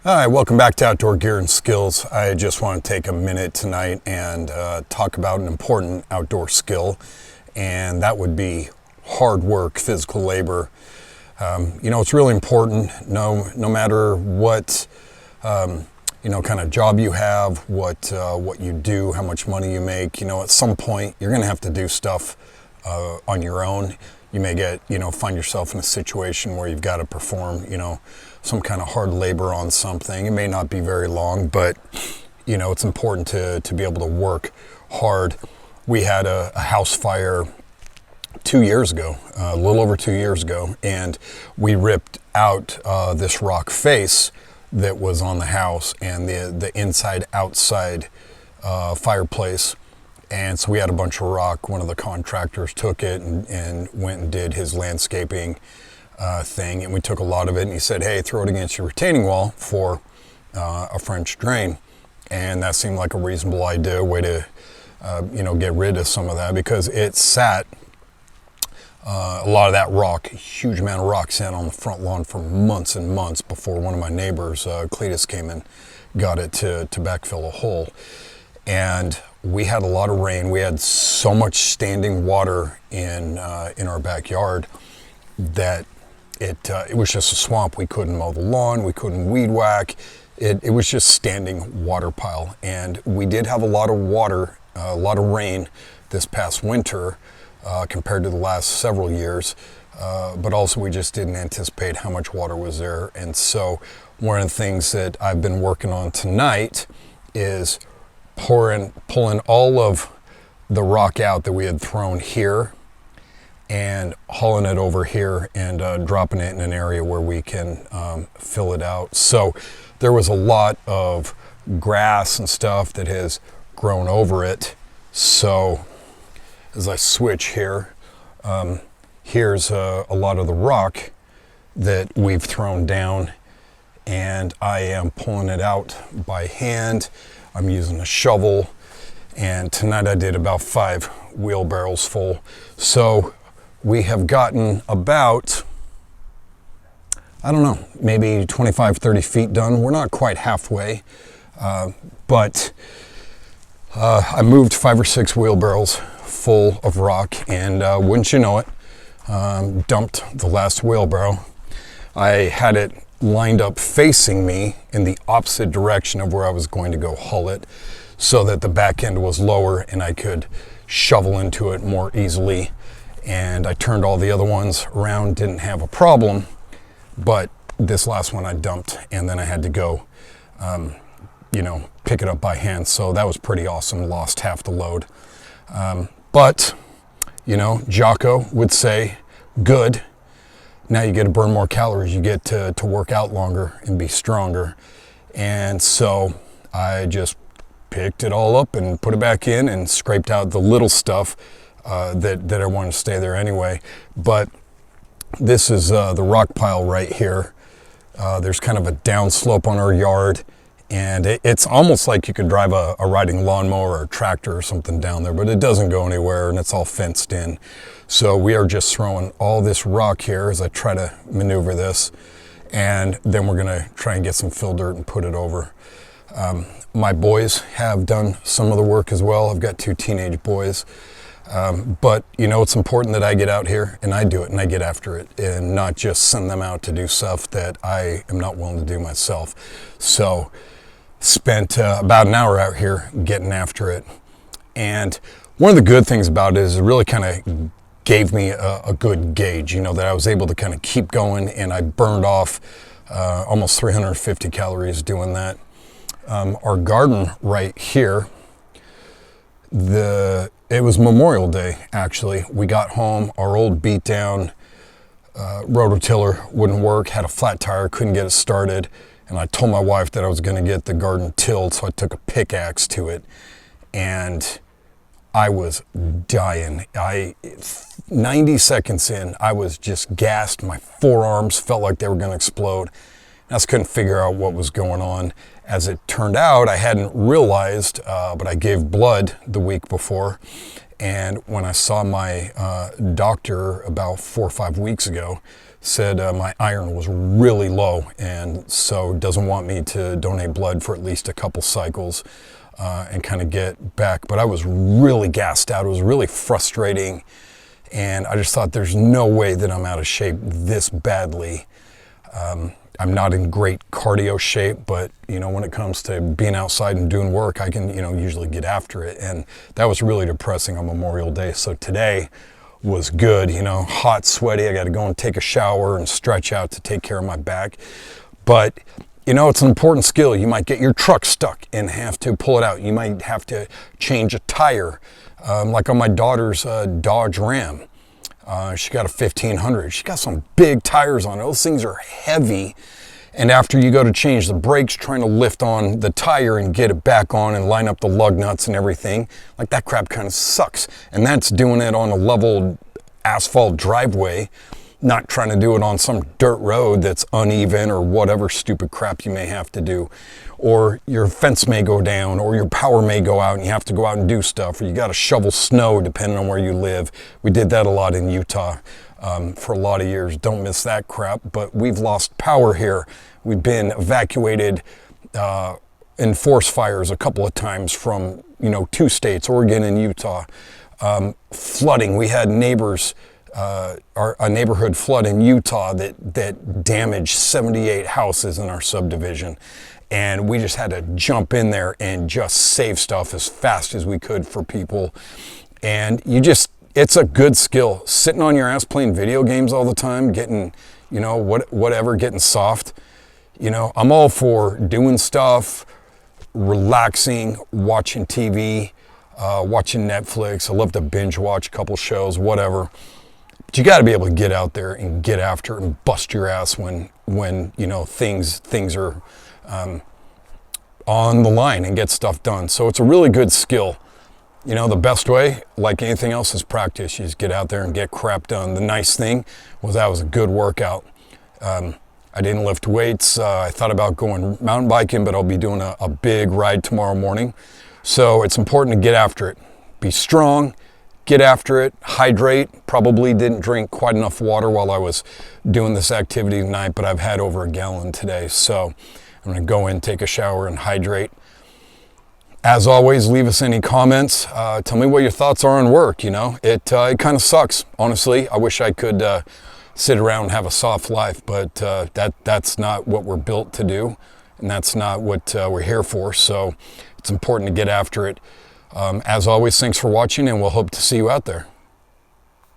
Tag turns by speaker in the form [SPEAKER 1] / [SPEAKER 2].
[SPEAKER 1] Hi, welcome back to Outdoor Gear and Skills. I just want to take a minute tonight and talk about an important outdoor skill, and that would be hard work, physical labor. It's really important. No matter what kind of job you have, what you do, how much money you make. At some point you're going to have to do stuff on your own. You may find yourself in a situation where you've got to perform, some kind of hard labor on something. It may not be very long, but, it's important to be able to work hard. We had a house fire 2 years ago, a little over 2 years ago, and we ripped out this rock face that was on the house and the inside outside fireplace. And so we had a bunch of rock. One of the contractors took it and went and did his landscaping thing. And we took a lot of it, and he said, hey, throw it against your retaining wall for a French drain. And that seemed like a reasonable idea, way to get rid of some of that, because it sat, a lot of that rock, a huge amount of rock sat on the front lawn for months and months before one of my neighbors, Cletus, came and got it to backfill a hole. And we had a lot of rain. We had so much standing water in our backyard that it was just a swamp. We couldn't mow the lawn. We couldn't weed whack. It was just standing water pile. And we did have a lot of water, a lot of rain this past winter compared to the last several years. But also we just didn't anticipate how much water was there. And so one of the things that I've been working on tonight is pulling all of the rock out that we had thrown here and hauling it over here and dropping it in an area where we can fill it out. So there was a lot of grass and stuff that has grown over it. So as I switch here, here's a lot of the rock that we've thrown down, and I am pulling it out by hand. I'm using a shovel, and tonight I did about 5 wheelbarrows full. So we have gotten about, I don't know, maybe 25, 30 feet done. We're not quite halfway, but I moved 5 or 6 wheelbarrows full of rock, and wouldn't you know it, dumped the last wheelbarrow. I had it lined up facing me in the opposite direction of where I was going to go haul it, so that the back end was lower and I could shovel into it more easily. And I turned all the other ones around, didn't have a problem, but this last one I dumped, and then I had to go pick it up by hand. So that was pretty awesome. Lost half the load, but Jocko would say, good. Now you get to burn more calories. You get to work out longer and be stronger. And so I just picked it all up and put it back in and scraped out the little stuff that I wanted to stay there anyway. But this is the rock pile right here. There's kind of a down slope on our yard, and it's almost like you could drive a riding lawnmower or a tractor or something down there, but it doesn't go anywhere, and it's all fenced in. So we are just throwing all this rock here as I try to maneuver this, and then we're gonna try and get some fill dirt and put it over. My boys have done some of the work as well. I've got 2 teenage boys, but it's important that I get out here and I do it and I get after it, and not just send them out to do stuff that I am not willing to do myself. So spent about an hour out here getting after it. And one of the good things about it is it really kind of gave me a good gauge, that I was able to kind of keep going, and I burned off almost 350 calories doing that. Our garden right here, it was Memorial Day, actually. We got home, our old beat down rototiller wouldn't work, had a flat tire, couldn't get it started. And I told my wife that I was gonna get the garden tilled, so I took a pickaxe to it, and I was dying. 90 seconds in, I was just gassed. My forearms felt like they were gonna explode. I just couldn't figure out what was going on. As it turned out, I hadn't realized, but I gave blood the week before. And when I saw my doctor about 4 or 5 weeks ago, said my iron was really low, and so doesn't want me to donate blood for at least a couple cycles and kind of get back. But I was really gassed out. It was really frustrating, and I just thought there's no way that I'm out of shape this badly. I'm not in great cardio shape, but when it comes to being outside and doing work, I can usually get after it, and that was really depressing on Memorial Day. So today was good, hot, sweaty. I got to go and take a shower and stretch out to take care of my back. But it's an important skill. You might get your truck stuck and have to pull it out. You might have to change a tire, like on my daughter's Dodge Ram. She got a 1500. She got some big tires on it. Those things are heavy. And after you go to change the brakes, trying to lift on the tire and get it back on and line up the lug nuts and everything, like that crap kind of sucks. And that's doing it on a level asphalt driveway, not trying to do it on some dirt road that's uneven or whatever stupid crap you may have to do. Or your fence may go down, or your power may go out and you have to go out and do stuff, or you got to shovel snow depending on where you live. We did that a lot in Utah for a lot of years. Don't miss that crap, but we've lost power here. We've been evacuated in forest fires a couple of times from, 2 states, Oregon and Utah. Flooding, we had neighbors, a neighborhood flood in Utah that damaged 78 houses in our subdivision. And we just had to jump in there and just save stuff as fast as we could for people. And it's a good skill. Sitting on your ass playing video games all the time, getting, whatever, getting soft. I'm all for doing stuff, relaxing, watching TV, watching Netflix. I love to binge watch a couple shows, whatever. But you got to be able to get out there and get after it and bust your ass when things are on the line and get stuff done. So it's a really good skill. The best way, like anything else, is practice. You just get out there and get crap done. The nice thing was that was a good workout. I didn't lift weights. I thought about going mountain biking, but I'll be doing a big ride tomorrow morning. So it's important to get after it. Be strong, get after it, hydrate. Probably didn't drink quite enough water while I was doing this activity tonight, but I've had over a gallon today. So I'm going to go in, take a shower, and hydrate. As always, leave us any comments. Tell me what your thoughts are on work. It kind of sucks, honestly. I wish I could sit around and have a soft life, but that's not what we're built to do, and that's not what we're here for. So it's important to get after it. As always, thanks for watching, and we'll hope to see you out there.